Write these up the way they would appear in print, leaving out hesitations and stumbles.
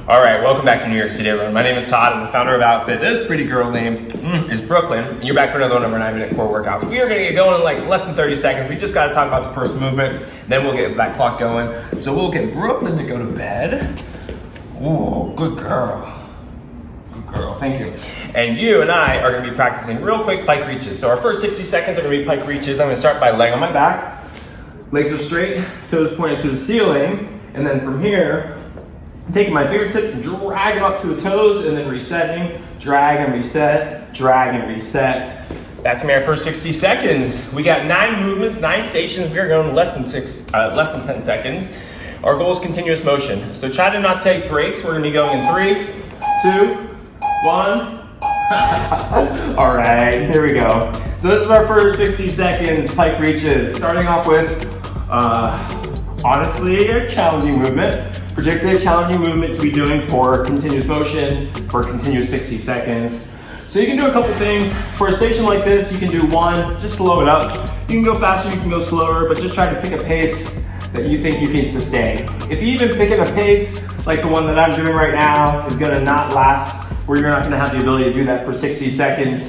All right, welcome back to New York City, everyone. My name is Todd. I'm the founder of Outfit. This pretty girl name is Brooklyn. And you're back for another one of our 9-minute core workouts. We are gonna get going in like less than 30 seconds. We just gotta talk about the first movement, then we'll get that clock going. So we'll get Brooklyn to go to bed. Ooh, good girl. Good girl, thank you. And you and I are gonna be practicing real quick Pike Reaches. So our first 60 seconds are gonna be Pike Reaches. I'm gonna start by laying on my back. Legs are straight, toes pointed to the ceiling. And then from here, taking my fingertips, drag them up to the toes, and then resetting, drag and reset, drag and reset. That's my first 60 seconds. We got 9 movements, 9 stations. We are going less than 10 seconds. Our goal is continuous motion. So try to not take breaks. We're gonna be going in 3, 2, 1. All right, here we go. So this is our first 60 seconds, Pike Reaches. Starting off with, honestly, a challenging movement. Particularly a challenging movement to be doing for continuous motion, for continuous 60 seconds. So you can do a couple things. For a station like this, you can do one, just slow it up. You can go faster, you can go slower, but just try to pick a pace that you think you can sustain. If you even pick a pace like the one that I'm doing right now is gonna not last, where you're not gonna have the ability to do that for 60 seconds,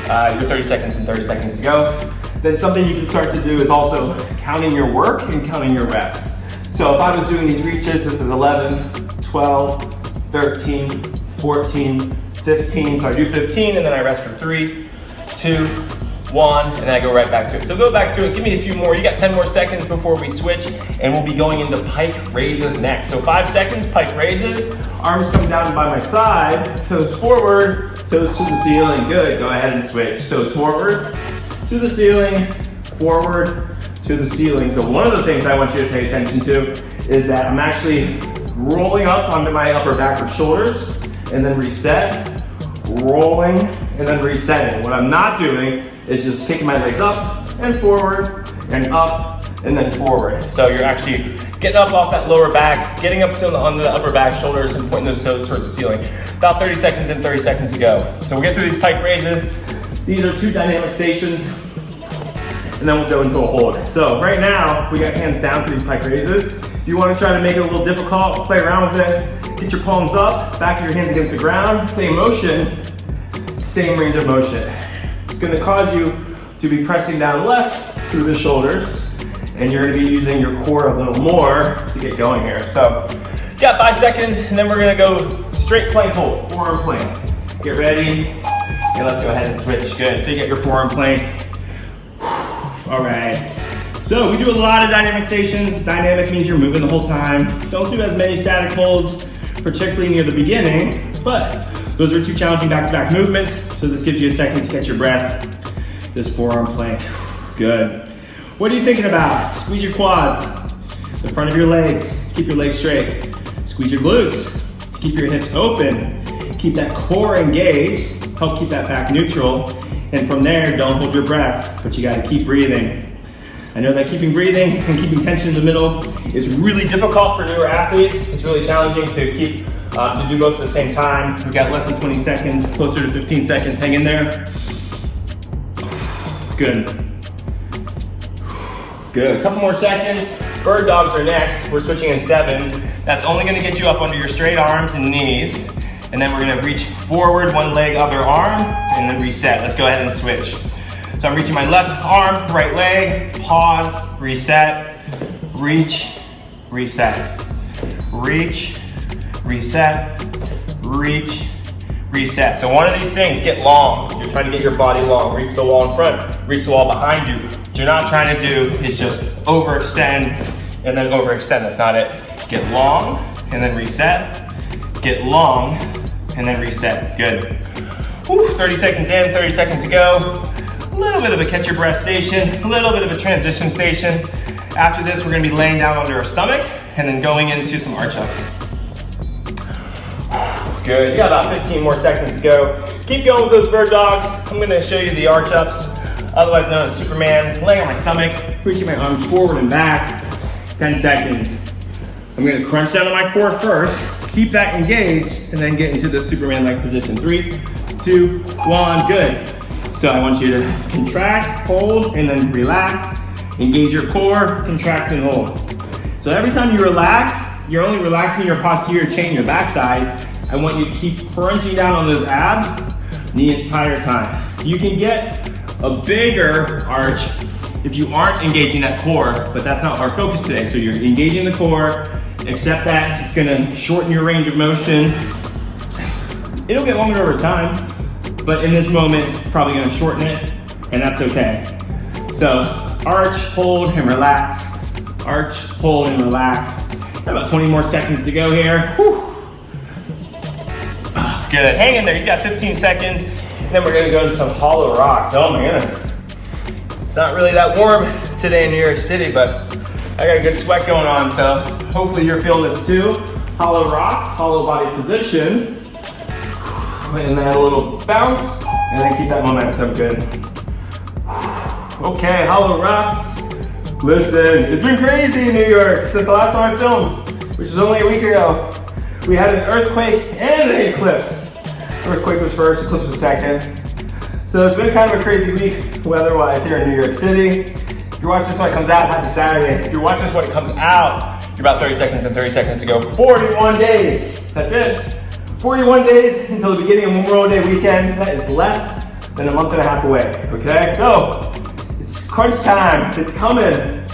your 30 seconds and 30 seconds to go, then something you can start to do is also counting your work and counting your rest. So if I was doing these reaches, this is 11, 12, 13, 14, 15. So I do 15 and then I rest for 3, 2, 1, and then I go right back to it. So go back to it, give me a few more. You got 10 more seconds before we switch, and we'll be going into Pike Raises next. So 5 seconds, Pike Raises. Arms come down by my side, toes forward, toes to the ceiling. Good, go ahead and switch. Toes forward, to the ceiling, forward, to the ceiling. So one of the things I want you to pay attention to is that I'm actually rolling up onto my upper back or shoulders and then reset, rolling and then resetting. What I'm not doing is just kicking my legs up and forward and up and then forward. So you're actually getting up off that lower back, getting up on the upper back, shoulders, and pointing those toes towards the ceiling. About 30 seconds and 30 seconds to go. So we'll get through these Pike Raises. These are 2 dynamic stations, and then we'll go into a hold. So right now, we got hands down for these Pike Raises. If you want to try to make it a little difficult, play around with it. Get your palms up, back of your hands against the ground. Same motion, same range of motion. It's going to cause you to be pressing down less through the shoulders, and you're going to be using your core a little more to get going here. So you got 5 seconds, and then we're going to go straight plank hold, forearm plank. Get ready, and let's go ahead and switch. Good, so you get your forearm plank. All right, so we do a lot of dynamic stations. Dynamic means you're moving the whole time. Don't do as many static holds, particularly near the beginning, but those are 2 challenging back-to-back movements, so this gives you a second to catch your breath. This forearm plank, good. What are you thinking about? Squeeze your quads, the front of your legs, keep your legs straight. Squeeze your glutes, keep your hips open, keep that core engaged, help keep that back neutral. And from there, don't hold your breath, but you gotta keep breathing. I know that keeping breathing and keeping tension in the middle is really difficult for newer athletes. It's really challenging to keep, to do both at the same time. We've got less than 20 seconds, closer to 15 seconds. Hang in there. Good. Good, a couple more seconds. Bird dogs are next. We're switching in 7. That's only gonna get you up under your straight arms and knees. And then we're gonna reach forward, one leg, other arm, and then reset. Let's go ahead and switch. So I'm reaching my left arm, right leg, pause, reset, reach, reset, reach, reset, reach, reset. So one of these things, get long. You're trying to get your body long. Reach the wall in front, reach the wall behind you. What you're not trying to do is just overextend and then overextend. That's not it. Get long and then reset. Get long and then reset. Good. Whew, 30 seconds in, 30 seconds to go. A little bit of a catch your breath station, a little bit of a transition station. After this, we're gonna be laying down under our stomach and then going into some arch ups. Good, you got about 15 more seconds to go. Keep going with those bird dogs. I'm gonna show you the arch ups, otherwise known as Superman. Laying on my stomach, reaching my arms forward and back. 10 seconds. I'm gonna crunch down on my core first, keep that engaged, and then get into the Superman-like position. 3, 2, 1, good. So I want you to contract, hold, and then relax. Engage your core, contract and hold. So every time you relax, you're only relaxing your posterior chain, your backside. I want you to keep crunching down on those abs the entire time. You can get a bigger arch if you aren't engaging that core, but that's not our focus today. So you're engaging the core, accept that. It's gonna shorten your range of motion. It'll get longer over time, but in this moment, it's probably gonna shorten it, and that's okay. So arch, hold, and relax. Arch, hold, and relax. Got about 20 more seconds to go here. Whew. Good, hang in there, you got 15 seconds. And then we're gonna go to some hollow rocks. Oh my goodness. It's not really that warm today in New York City, but I got a good sweat going on, so hopefully you're feeling this too. Hollow rocks, hollow body position. And then a little bounce, and then keep that momentum, good. Okay, hollow rocks. Listen, it's been crazy in New York since the last time I filmed, which was only a week ago. We had an earthquake and an eclipse. Earthquake was first, eclipse was second. So it's been kind of a crazy week weather-wise here in New York City. If you're watching this when it comes out, happy Saturday. If you're watching this when it comes out, you're about 30 seconds and 30 seconds to go. 41 days, that's it. 41 days until the beginning of Memorial Day weekend. That is less than a month and a half away, okay? So, it's crunch time, it's coming.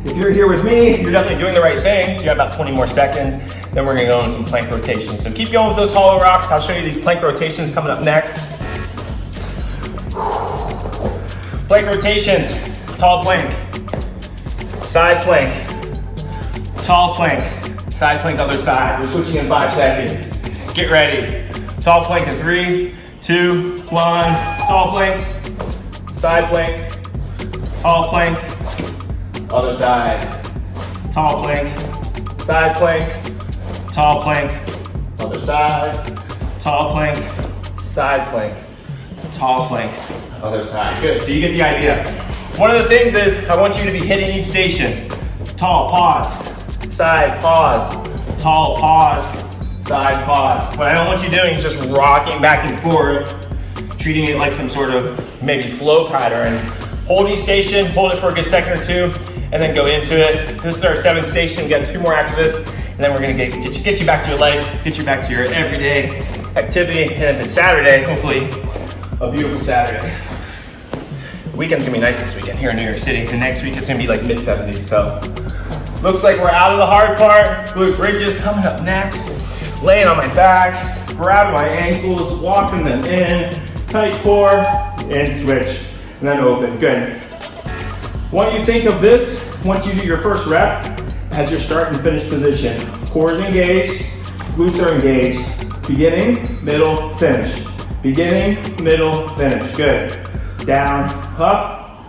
If you're here with me, you're definitely doing the right things. You have about 20 more seconds. Then we're gonna go into some plank rotations. So keep going with those hollow rocks. I'll show you these plank rotations coming up next. Plank rotations, tall plank, side plank, tall plank, side plank other side. We're switching in 5 seconds. Get ready. Tall plank in 3, 2, 1. Tall plank, side plank, tall plank, other side. Tall plank, side plank, tall plank, other side. Tall plank, side plank, tall plank, other side. Good, so you get the idea. One of the things is I want you to be hitting each station. Tall, pause, side, pause, tall, pause, side, pause. What I don't want you doing is just rocking back and forth, treating it like some sort of maybe flow pattern. Hold each station, hold it for a good second or two, and then go into it. This is our 7th station, we got 2 more after this, and then we're gonna get you back to your life, get you back to your everyday activity, and if it's Saturday, hopefully a beautiful Saturday. The weekend's gonna be nice this weekend here in New York City. The next week it's gonna be like mid-70s, so. Looks like we're out of the hard part. Glute bridges coming up next. Laying on my back, grabbing my ankles, walking them in, tight core, and switch. And then open, good. Want you to think of this, once you do your first rep, as your start and finish position. Core is engaged, glutes are engaged. Beginning, middle, finish. Beginning, middle, finish, good. Down, up,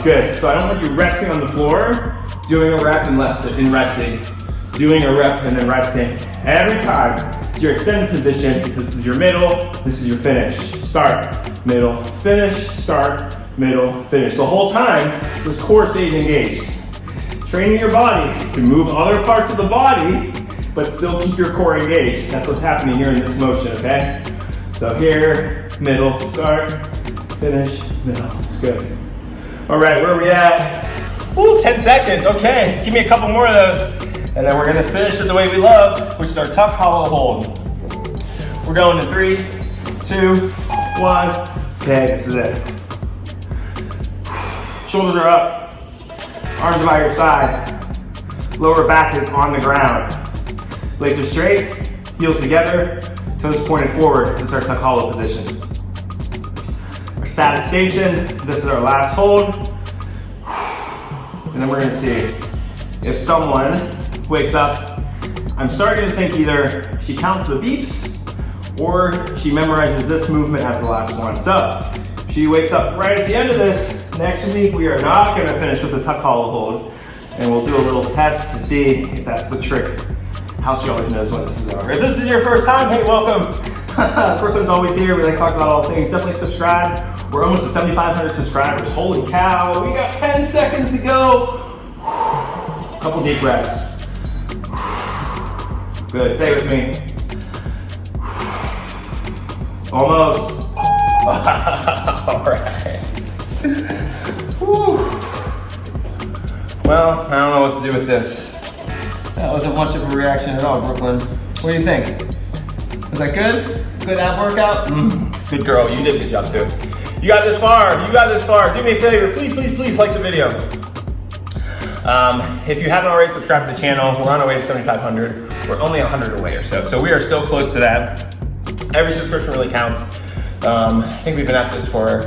good. So I don't want you resting on the floor, doing a rep and resting. Doing a rep and then resting. Every time, it's your extended position. This is your middle, this is your finish. Start, middle, finish, start, middle, finish. The whole time, this core stays engaged. Training your body to move other parts of the body, but still keep your core engaged. That's what's happening here in this motion, okay? So here, middle, start, finish, middle, good. All right, where are we at? Ooh, 10 seconds, okay. Give me a couple more of those. And then we're gonna finish it the way we love, which is our tuck hollow hold. We're going in 3, 2, 1. Okay, this is it. Shoulders are up, arms are by your side. Lower back is on the ground. Legs are straight, heels together, toes pointed forward. This is our tuck hollow position. Our static station, this is our last hold. And then we're gonna see if someone wakes up. I'm starting to think either she counts the beeps or she memorizes this movement as the last one. So she wakes up right at the end of this. Next week, we are not gonna finish with the tuck hollow hold, and we'll do a little test to see if that's the trick. How she always knows when this is over. If this is your first time, hey, welcome. Brooklyn's always here. We like to talk about all things. Definitely subscribe. We're almost to 7,500 subscribers. Holy cow. We got 10 seconds to go. Couple deep breaths. Good, stay with me. Almost. All right. Whew. Well, I don't know what to do with this. That wasn't much of a reaction at all, Brooklyn. What do you think? Was that good? Good ab workout? Good girl, you did a good job too. You got this far, you got this far. Do me a favor, please, please, please like the video. If you haven't already subscribed to the channel, we're on our way to 7,500. We're only 100 away or so. So we are so close to that. Every subscription really counts. I think we've been at this for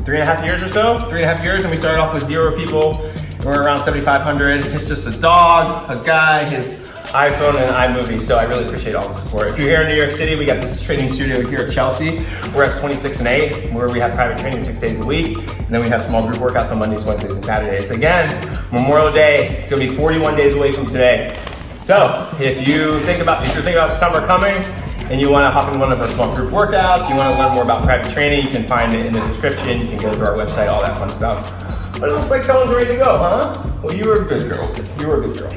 3.5 years or so. 3.5 years, and we started off with 0 people. And we're around 7,500. It's just a dog, a guy, his iPhone, and iMovie. So I really appreciate all the support. If you're here in New York City, we got this training studio here at Chelsea. We're at 26 and 8, where we have private training 6 days a week. And then we have small group workouts on Mondays, Wednesdays, and Saturdays. Again, Memorial Day, it's gonna be 41 days away from today. So if you're thinking about summer coming and you wanna hop in one of our small group workouts, you wanna learn more about private training, you can find it in the description. You can go to our website, all that fun stuff. But it looks like someone's ready to go, huh? Well, you were a good girl. You were a good girl.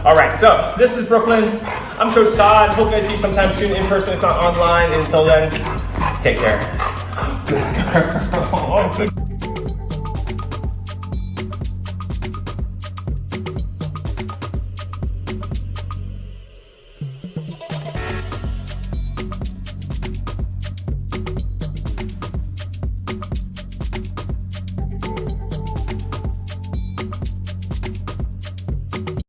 All right, so this is Brooklyn. I'm Coach Todd. Hopefully I see you sometime soon in person, if not online. Until then, take care. Good girl.